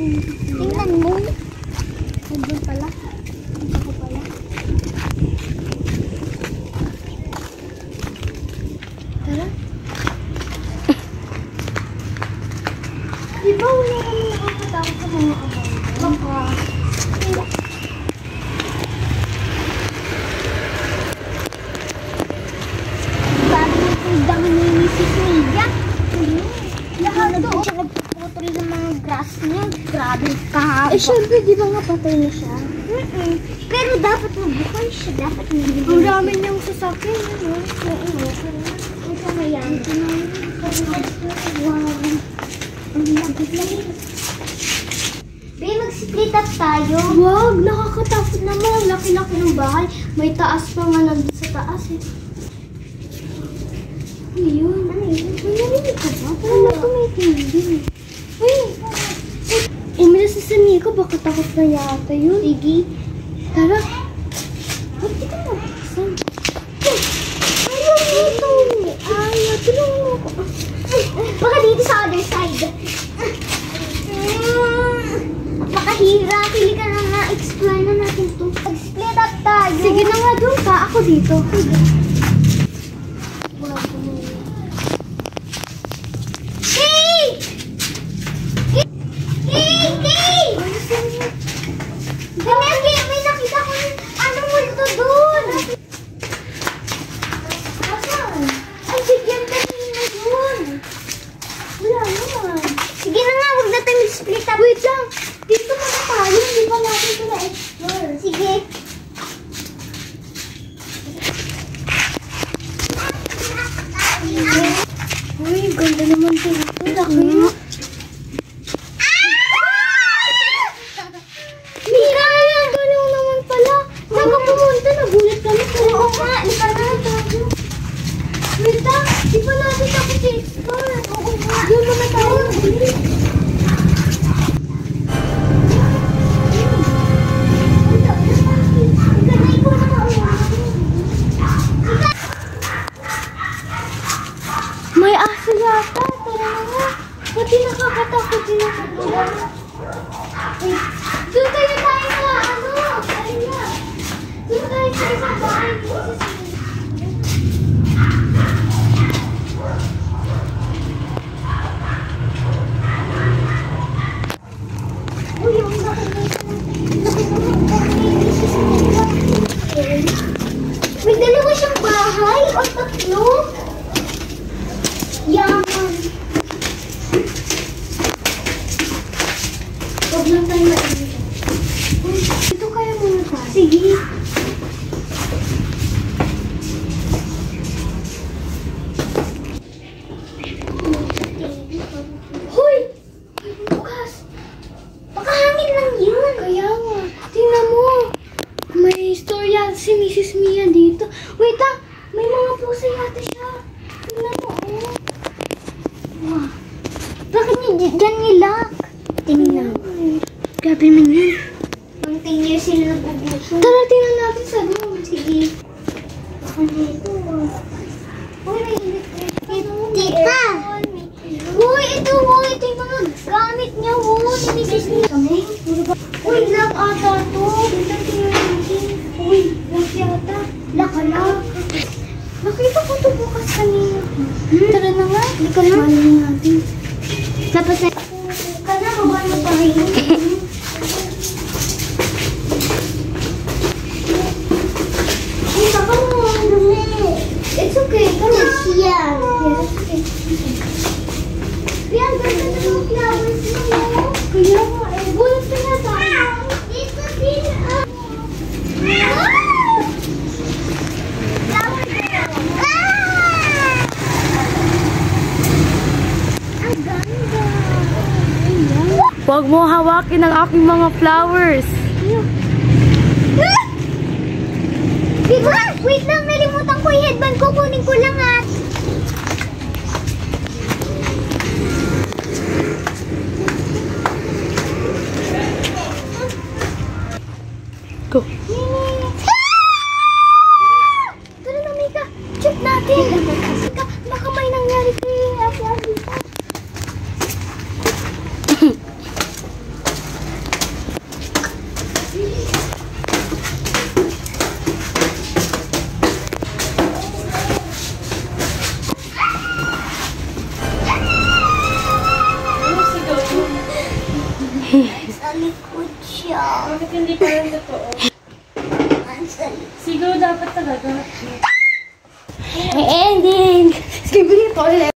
Tingnan mo. Nandun pala. Ako pala. Tara. Diba wala kami nakakatakot sa mga abang? Baka. Bago itong dami ni Mrs. Media. Lahat doon siya nagputol ng mga grass niya. Grabe kahaba. Eh syempre, di ba nga patay na siya? Pero dapat mabuhay siya. Dapat hindi. Ang dami niyang sasakyan. Ang sana yan. Wow. Ang lagit lang yun. Babe, mag-split up tayo. Wag, nakakatakot naman. Laki-laki ng bahay. May taas pa nga nandun sa taas eh. Ano yun? Ano yun? May narinig ka ba? Parang na tumitindi. Uy! Umila sa Samiko, baka takot na yata yun. Sige. Tara. Ba't di ka nabuksan? Ayaw dito. Ayaw. Tulungan mo ako. Baka dito sa other side. Makahira. Pili ka na nga. Explore na natin ito. Mag-split up tayo. Sige na nga doon pa. Ako dito. Sige. Wait lang! Dito muna tayo. Hindi pa natin ito na-explore. Sige. Uy, ganda naman ito. Laki mo. Mira! Galaw naman pala. Saan ka pumunta? Nagulat kami. Oo nga. Ika na tayo. Wait lang. Di pa natin tapos i-explore. Oo nga. Doon naman tayo. May aso yata. Tara na nga. Pati nakakatakot din ako. Doon tayo sa ano? Ayun na. Doon tayo sa isang bahay. Uy, yung may dalawa siyang bahay o tatlo? Yaman. Huwag lang tayo mainin. Dito kaya muna tayo. Sige. Hoy! Bukas! Baka hangin lang yun. Kaya nga. Tingnan mo. May istorya si Mrs. Mia dito. Wait lang. May mga pusa yata siya. Tingnan mo. Oh. Wow. Bakit dyan nilak? Tingnan. Grabe man yun. Ang 10 years sila nag-ubuso. Tara, tingnan natin sa room. Sige. Ano ito? Uy, may electric. Tita! Uy, ito. Uy, ito yung mga gamit niya. Uy, ni Mrs. Mia. Uy, lock ata to. Uy, lock yata. Lock. Nakita ko ito bukas kanina. Tara na nga. Hindi ka na. Malin natin. Dapat na. Kana, mabaan mo pa rin. Ay, baka mo. It's okay. Come on. Yan. Yes, okay. Yan, ganda na mga flowers mo. Kaya mo, bulat ka na tayo. Dito din. Huwag mo hawakin ang aking mga flowers. Diba? Wait lang, nalimutan ko yung headband ko. Kunin ko lang ha. Go. Tara na, Mika. Check natin. Mika, baka may nangyari kay Ate Alisa. likod siya. Bakit hindi pa rin totoo? Nasa likod. Siguro dapat talaga. Ending! Skibidi toilet.